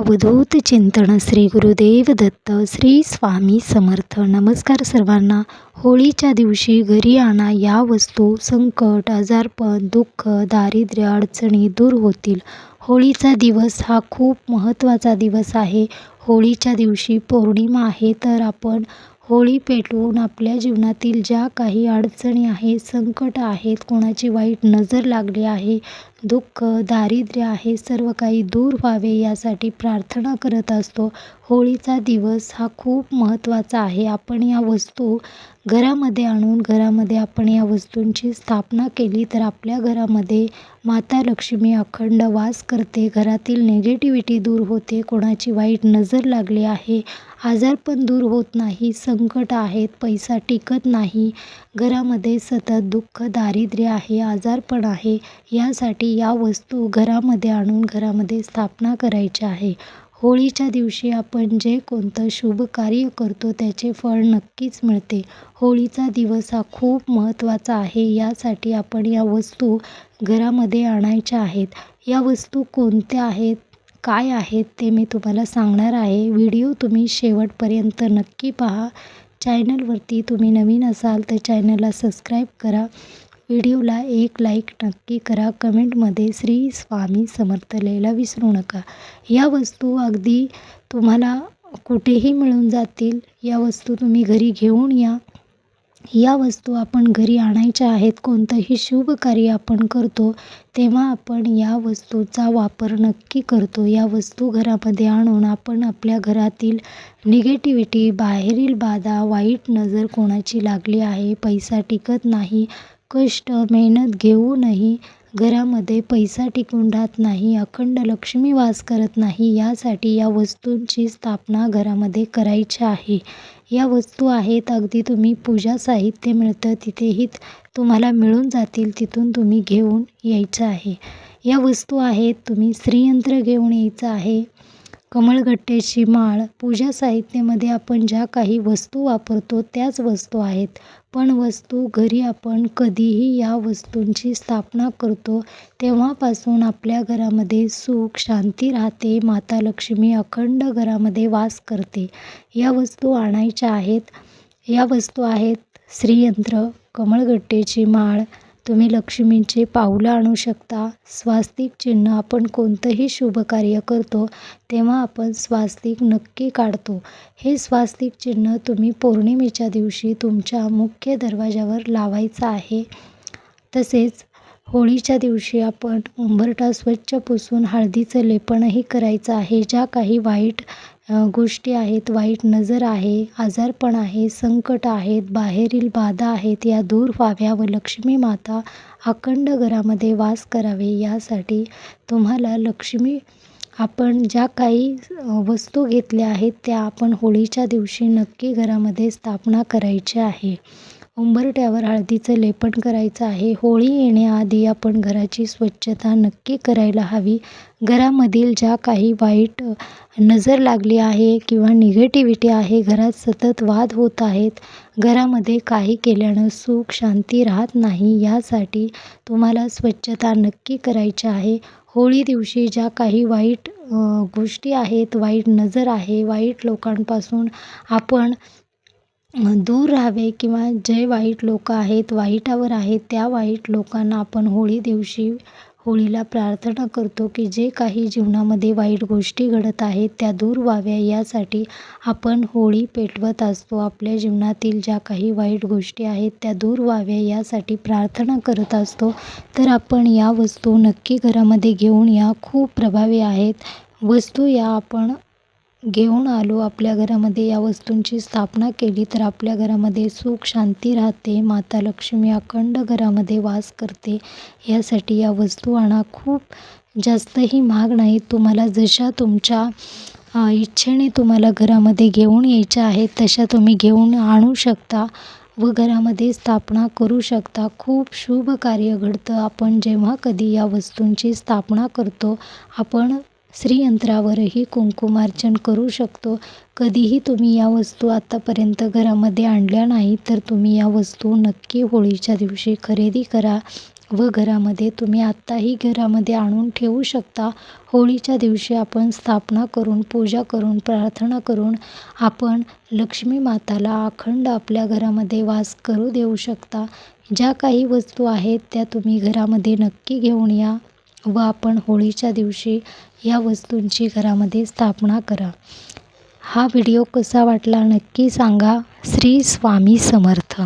अवधूत चिंतन श्री गुरुदेव दत्त श्री स्वामी समर्थ. नमस्कार सर्वांना. होळीच्या दिवशी घरी आणा या वस्तू. संकट, आजारपण, दुःख, दारिद्र्य, अडचणी दूर होतील. होळीचा दिवस हा खूप महत्त्वाचा दिवस आहे. होळीच्या दिवशी पौर्णिमा आहे, तर आपण होळी पेटवून आपल्या जीवनातील ज्या काही अडचणी आहेत, संकट आहेत, कोणाची वाईट नजर लागली आहे, दुःख, दारिद्र्य आहे, सर्व काही दूर व्हावे यासाठी प्रार्थना करत असतो. होळीचा दिवस हा खूप महत्त्वाचा आहे. आपण या वस्तू घरामध्ये आणून घरामध्ये आपण या वस्तूंची स्थापना केली तर आपल्या घरामध्ये माता लक्ष्मी अखंड वास करते. घरातील निगेटिव्हिटी दूर होते. कोणाची वाईट नजर लागली आहे, आजारपण दूर होत नाही, संकट आहेत, पैसा टिकत नाही, घरामध्ये सतत दुःख, दारिद्र्य आहे, आजारपण आहे, यासाठी या वस्तू घरामध्ये आणून घरामध्ये स्थापना करायची आहे. होळीच्या दिवशी आपण जे कोणतं शुभ कार्य करतो त्याचे फळ नक्कीच मिळते. होळीचा दिवस हा खूप महत्त्वाचा आहे. यासाठी आपण या वस्तू घरामध्ये आणायच्या आहेत. या वस्तू कोणत्या आहेत, काय आहेत ते मी तुम्हाला सांगणार आहे. व्हिडिओ तुम्ही शेवटपर्यंत नक्की पहा. चॅनलवरती तुम्ही नवीन असाल तर चॅनलला सबस्क्राईब करा. व्हिडिओला एक लाईक नक्की करा. कमेंटमध्ये श्री स्वामी समर्थ लिहायला विसरू नका. या वस्तू अगदी तुम्हाला कुठेही मिळून जातील. या वस्तू तुम्ही घरी घेऊन या. या वस्तू आपण घरी आणायच्या आहेत. कोणतंही शुभ कार्य आपण करतो तेव्हा आपण या वस्तूचा वापर नक्की करतो. या वस्तू घरामध्ये आणून आपण आपल्या घरातील निगेटिव्हिटी, बाहेरील बाधा, वाईट नजर कोणाची लागली आहे, पैसा टिकत नाही, कष्ट मेहनत घेऊनही घरामध्ये पैसा टिकून राहत नाही, अखंड लक्ष्मी वास करत नाही, यासाठी या वस्तूंची स्थापना घरामध्ये करायची आहे. या वस्तू आहेत, अगदी तुम्ही पूजा साहित्य मिळतं तिथेही तुम्हाला मिळून जातील, तिथून तुम्ही घेऊन यायचं आहे. या वस्तू आहेत, तुम्ही श्रीयंत्र घेऊन यायचं आहे, कमळगट्ट्याची माळ. पूजा साहित्यामध्ये आपण ज्या काही वस्तू वापरतो त्याच वस्तू आहेत, पण वस्तू घरी आपण कधीही या वस्तूंची स्थापना करतो तेव्हापासून आपल्या घरामध्ये सुख शांती राहते. माता लक्ष्मी अखंड घरामध्ये वास करते. या वस्तू आणायच्या आहेत. या वस्तू आहेत श्रीयंत्र, कमळगट्ट्याची माळ, तुम्ही लक्ष्मींचे पाऊलं आणू शकता. स्वास्तिक चिन्ह, आपण कोणतंही शुभ कार्य करतो तेव्हा आपण स्वास्तिक नक्की काढतो. हे स्वास्तिक चिन्ह तुम्ही पौर्णिमेच्या दिवशी तुमच्या मुख्य दरवाजावर लावायचं आहे. तसेच होळीच्या दिवशी आपण उंबरठा स्वच्छ पुसून हळदीचं लेपनही करायचं आहे. ज्या काही वाईट गोष्टी आहेत, वाईट नजर आहे, आजारपण आहे, संकट आहेत, बाहेरील बाधा आहेत, या दूर व्हाव्या व लक्ष्मी माता अखंड घरामध्ये वास करावे यासाठी तुम्हाला लक्ष्मी, आपण ज्या काही वस्तू घेतल्या आहेत त्या आपण होळीच्या दिवशी नक्की घरामध्ये स्थापना करायची आहे. उंबरठ्यावर हळदीचं लेपन करायचं आहे. होळी येण्याआधी आपण घराची स्वच्छता नक्की करायला हवी. घरामधील ज्या काही वाईट नजर लागली आहे किंवा निगेटिव्हिटी आहे, घरात सतत वाद होत आहेत, घरामध्ये काही केल्यानं सुख शांती राहत नाही, यासाठी तुम्हाला स्वच्छता नक्की करायची आहे. होळी दिवशी ज्या काही वाईट गोष्टी आहेत, वाईट नजर आहे, वाईट लोकांपासून आपण दूर राहावे किंवा जे वाईट लोक आहेत, वाईटावर आहेत, त्या वाईट लोकांना आपण होळी दिवशी होळीला प्रार्थना करतो की जे काही जीवनामध्ये वाईट गोष्टी घडत आहेत त्या दूर व्हाव्या, यासाठी आपण होळी पेटवत असतो. आपल्या जीवनातील ज्या काही वाईट गोष्टी आहेत त्या दूर व्हाव्या यासाठी प्रार्थना करत असतो. तर आपण या वस्तू नक्की घरामध्ये घेऊन या. खूप प्रभावी आहेत वस्तू. या आपण घेऊन आलो आपल्या घरामध्ये, या वस्तूंची स्थापना केली तर आपल्या घरामध्ये सुख शांती राहते. माता लक्ष्मी अखंड घरामध्ये वास करते. यासाठी या वस्तू आणा. खूप जास्तही महाग नाही. तुम्हाला जशा तुमच्या इच्छेने तुम्हाला घरामध्ये घेऊन यायच्या आहेत तशा तुम्ही घेऊन आणू शकता व घरामध्ये स्थापना करू शकता. खूप शुभ कार्य घडतं आपण जेव्हा कधी या वस्तूंची स्थापना करतो. आपण श्रीयंत्रावरही कुंकुमार्चन करू शकतो. कधीही तुम्ही या वस्तू आतापर्यंत घरामध्ये आणल्या नाही तर तुम्ही या वस्तू नक्की होळीच्या दिवशी खरेदी करा. व घरामध्ये तुम्ही आत्ताही घरामध्ये आणून ठेवू शकता. होळीच्या दिवशी आपण स्थापना करून, पूजा करून, प्रार्थना करून आपण लक्ष्मी माताला अखंड आपल्या घरामध्ये वास करू देऊ शकता. ज्या काही वस्तू आहेत त्या तुम्ही घरामध्ये नक्की घेऊन या व आपण होळीच्या दिवशी या वस्तूंची घरामध्ये स्थापना करा. हा व्हिडिओ कसा वाटला नक्की सांगा. श्री स्वामी समर्थ.